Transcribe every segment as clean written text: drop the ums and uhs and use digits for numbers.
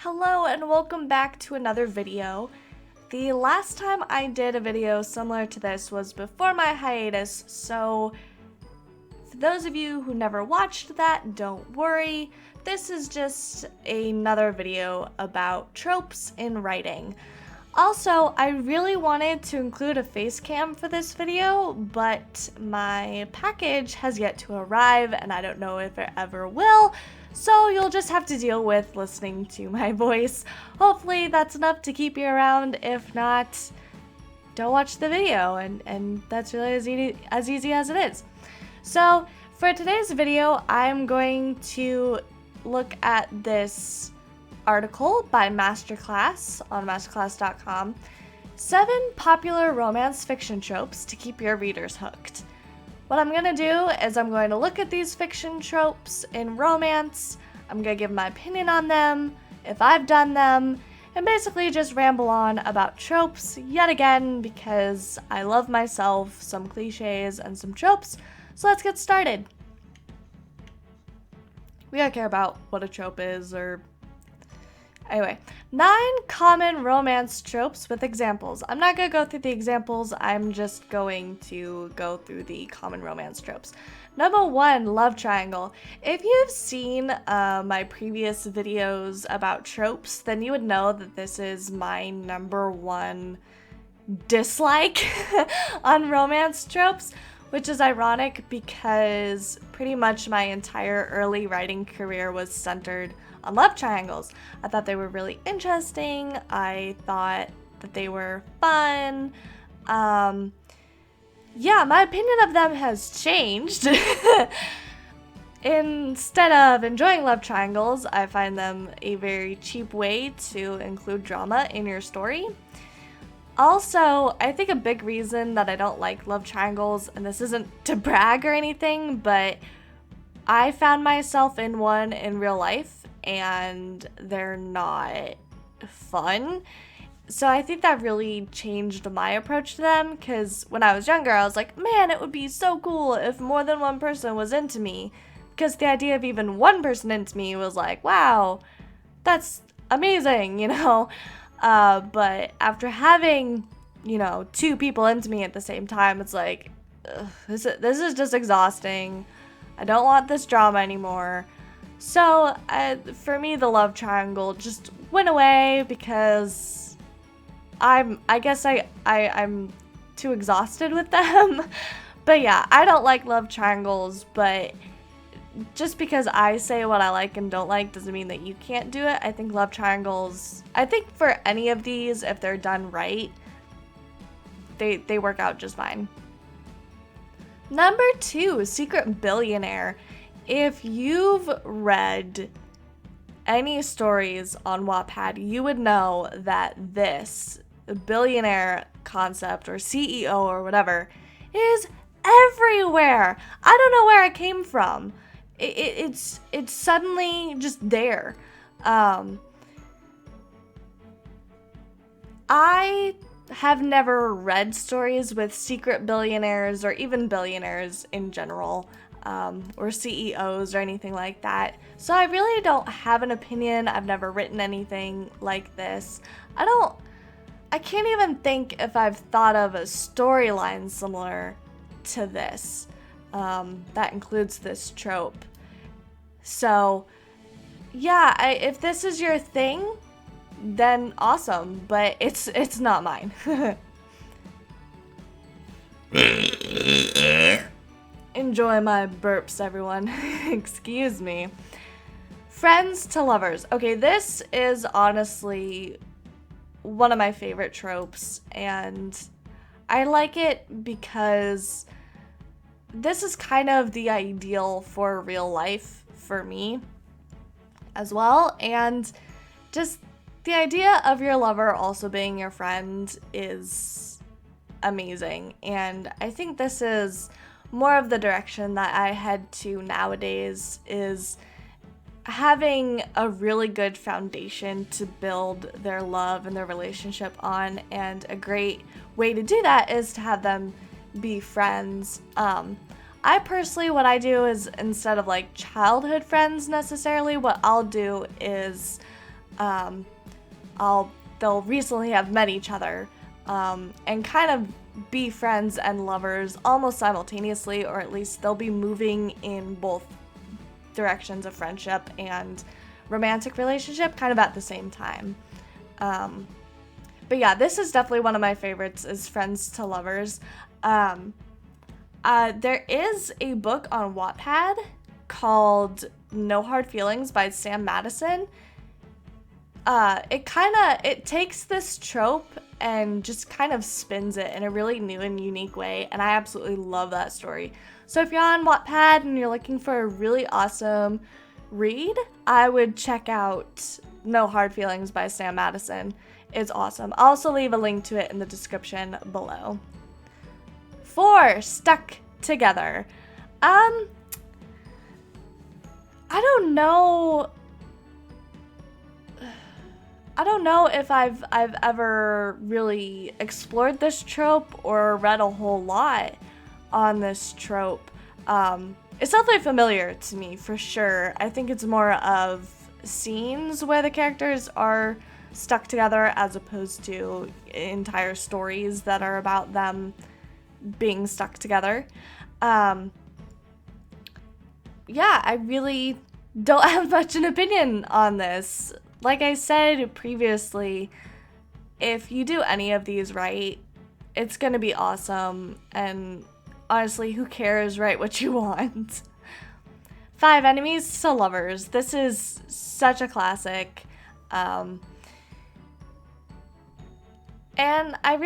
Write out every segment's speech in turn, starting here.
Hello and welcome back to another video. The last time I did a video similar to this was before my hiatus, so for those of you who never watched that, don't worry. This is just another video about tropes in writing. Also, I really wanted to include a face cam for this video, but my package has yet to arrive and I don't know if it ever will. So you'll just have to deal with listening to my voice. Hopefully that's enough to keep you around. If not, don't watch the video, and that's really as easy as it is. So for today's video, I'm going to look at this article by Masterclass on masterclass.com. 7 popular romance fiction tropes to keep your readers hooked. What I'm going to do is I'm going to look at these fiction tropes in romance, I'm going to give my opinion on them, if I've done them, and basically just ramble on about tropes yet again because I love myself some cliches and some tropes, so let's get started. We don't care about what a trope is or... Anyway, 9 common romance tropes with examples. I'm not going to go through the examples, I'm just going to go through the common romance tropes. Number 1, love triangle. If you've seen my previous videos about tropes, then you would know that this is my number 1 dislike on romance tropes, which is ironic because pretty much my entire early writing career was centered on love triangles. I thought they were really interesting. I thought that they were fun. Yeah, my opinion of them has changed. Instead of enjoying love triangles, I find them a very cheap way to include drama in your story. Also, I think a big reason that I don't like love triangles, and this isn't to brag or anything, but I found myself in one in real life, and they're not fun. So I think that really changed my approach to them, because when I was younger, I was like, man, it would be so cool if more than one person was into me, because the idea of even one person into me was like, wow, that's amazing, you know? But after having, 2 people into me at the same time, it's like, this is just exhausting. I don't want this drama anymore. So, for me, the love triangle just went away because I guess I'm too exhausted with them. But yeah, I don't like love triangles, but just because I say what I like and don't like doesn't mean that you can't do it. I think love triangles, for any of these, if they're done right, they work out just fine. Number 2, secret billionaire. If you've read any stories on Wattpad, you would know that this billionaire concept or CEO or whatever is everywhere. I don't know where it came from. It's suddenly just there. I have never read stories with secret billionaires or even billionaires in general. Or CEOs or anything like that. So I really don't have an opinion. I've never written anything like this. I can't even think if I've thought of a storyline similar to this that includes this trope. So yeah, if this is your thing, then awesome, but it's not mine. Enjoy my burps, everyone. Excuse me. Friends to lovers. Okay, this is honestly one of my favorite tropes, and I like it because this is kind of the ideal for real life for me as well, and just the idea of your lover also being your friend is amazing, and I think this is more of the direction that I head to nowadays, is having a really good foundation to build their love and their relationship on, and a great way to do that is to have them be friends. I personally, what I do is, instead of like childhood friends necessarily, what I'll do is they'll recently have met each other, and kind of be friends and lovers almost simultaneously, or at least they'll be moving in both directions of friendship and romantic relationship kind of at the same time. But yeah, this is definitely one of my favorites, is Friends to Lovers. There is a book on Wattpad called No Hard Feelings by Sam Madison. It takes this trope and just kind of spins it in a really new and unique way, and I absolutely love that story. So if you're on Wattpad and you're looking for a really awesome read, I would check out No Hard Feelings by Sam Madison. It's awesome. I'll also leave a link to it in the description below. 4, Stuck Together. I don't know if I've ever really explored this trope or read a whole lot on this trope. It's definitely familiar to me, for sure. I think it's more of scenes where the characters are stuck together as opposed to entire stories that are about them being stuck together. Yeah, I really don't have much an opinion on this. Like I said previously, if you do any of these right, it's gonna be awesome, and honestly, who cares? Write what you want. 5, Enemies to Lovers. This is such a classic. And I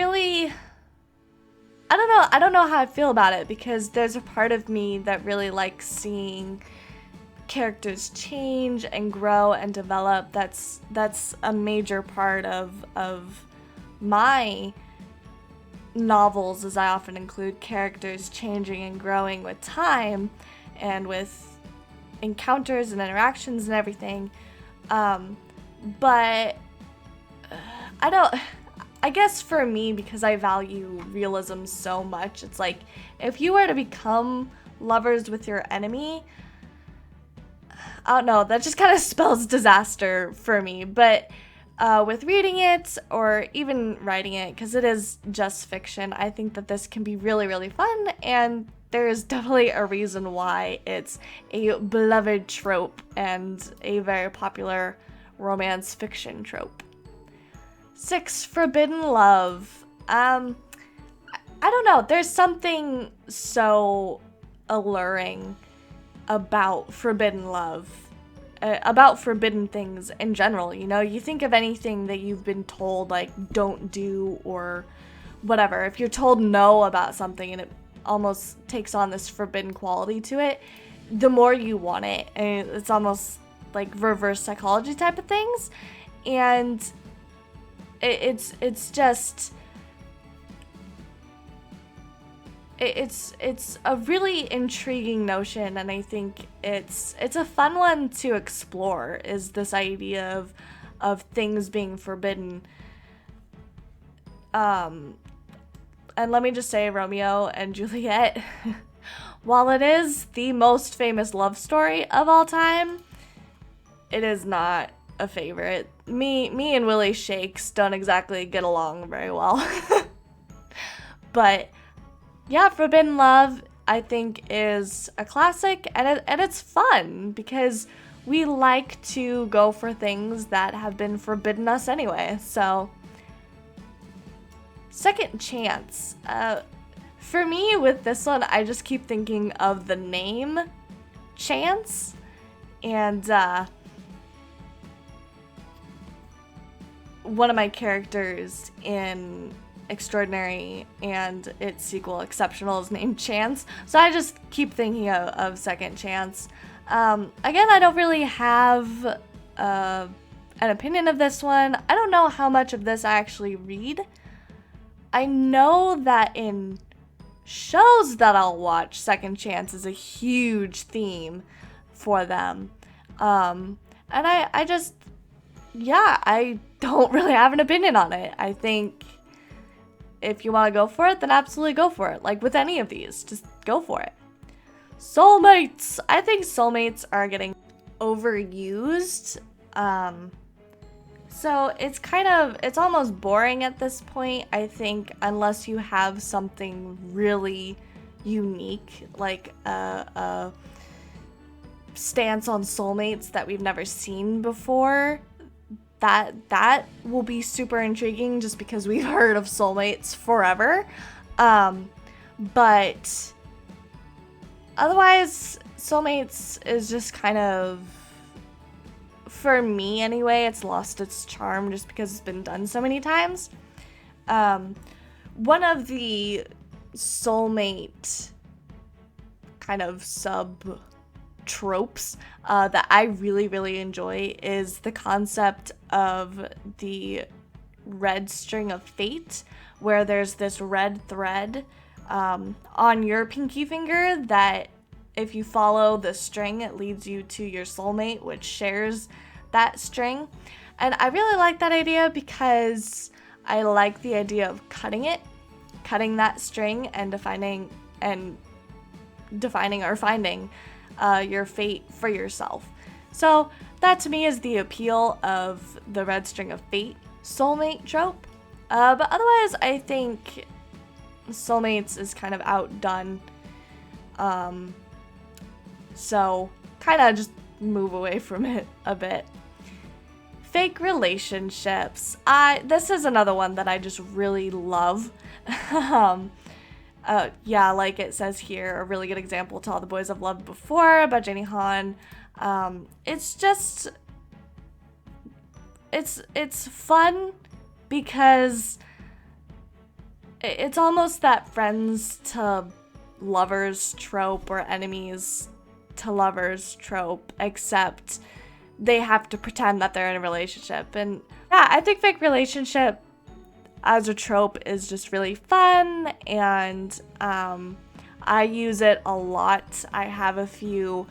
don't know how I feel about it, because there's a part of me that really likes seeing characters change and grow and develop. That's a major part of my novels, as I often include characters changing and growing with time and with encounters and interactions and everything. But I guess for me, because I value realism so much, it's like, if you were to become lovers with your enemy, I don't know, that just kind of spells disaster for me. But with reading it, or even writing it, because it is just fiction, I think that this can be really, really fun, and there is definitely a reason why it's a beloved trope and a very popular romance fiction trope. 6, Forbidden Love. I don't know, there's something so alluring about forbidden love, about forbidden things in general. You know, you think of anything that you've been told, like, don't do or whatever. If you're told no about something and it almost takes on this forbidden quality to it, the more you want it, and it's almost like reverse psychology type of things. And it's a really intriguing notion, and I think it's a fun one to explore, is this idea of things being forbidden. And let me just say, Romeo and Juliet, while it is the most famous love story of all time, it is not a favorite. Me and Willie Shakes don't exactly get along very well. But yeah, Forbidden Love, I think, is a classic, and it's fun, because we like to go for things that have been forbidden us anyway. So, Second Chance. For me, with this one, I just keep thinking of the name Chance, and one of my characters in Extraordinary and its sequel Exceptional is named Chance, so I just keep thinking of Second Chance. Again, I don't really have an opinion of this one. I don't know how much of this I actually read. I know that in shows that I'll watch, Second Chance is a huge theme for them. And I don't really have an opinion on it. I think if you want to go for it, then absolutely go for it. Like with any of these, just go for it. Soulmates. I think soulmates are getting overused. So it's almost boring at this point, I think, unless you have something really unique, like a stance on soulmates that we've never seen before. That will be super intriguing just because we've heard of soulmates forever. But otherwise, soulmates is just kind of, for me anyway, it's lost its charm just because it's been done so many times. One of the soulmate kind of sub tropes that I really, really enjoy is the concept of the red string of fate, where there's this red thread on your pinky finger that if you follow the string, it leads you to your soulmate, which shares that string. And I really like that idea because I like the idea of cutting that string and defining or finding your fate for yourself. So that to me is the appeal of the red string of fate soulmate trope. But otherwise, I think soulmates is kind of outdone. So kind of just move away from it a bit. Fake relationships. This is another one that I just really love. Yeah, like it says here, a really good example to All the Boys I've Loved Before by Jenny Han. It's just, it's fun because it's almost that friends to lovers trope or enemies to lovers trope, except they have to pretend that they're in a relationship. And yeah, I think fake relationship as a trope is just really fun, and I use it a lot. I have a few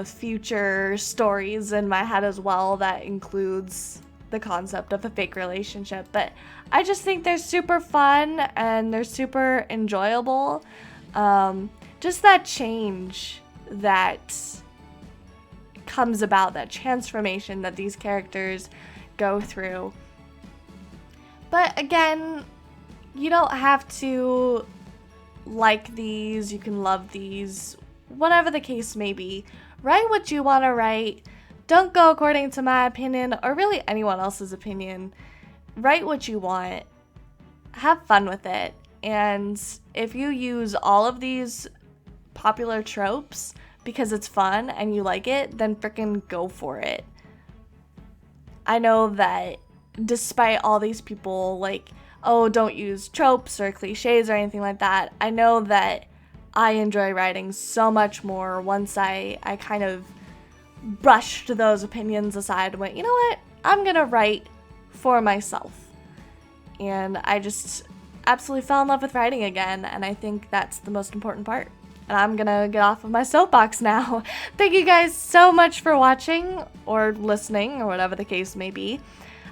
future stories in my head as well that includes the concept of a fake relationship, but I just think they're super fun and they're super enjoyable. Just that change that comes about, that transformation that these characters go through. But again, you don't have to like these, you can love these, whatever the case may be. Write what you want to write. Don't go according to my opinion or really anyone else's opinion. Write what you want. Have fun with it. And if you use all of these popular tropes because it's fun and you like it, then frickin' go for it. I know that despite all these people like, oh, don't use tropes or cliches or anything like that, I know that I enjoy writing so much more once I kind of brushed those opinions aside and went, you know what, I'm gonna write for myself. And I just absolutely fell in love with writing again, and I think that's the most important part. And I'm gonna get off of my soapbox now. Thank you guys so much for watching or listening or whatever the case may be.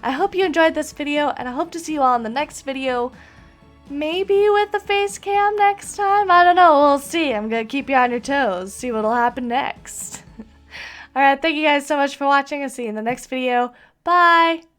I hope you enjoyed this video, and I hope to see you all in the next video. Maybe with the face cam next time? I don't know, we'll see. I'm gonna keep you on your toes, see what'll happen next. Alright, thank you guys so much for watching. I'll see you in the next video. Bye!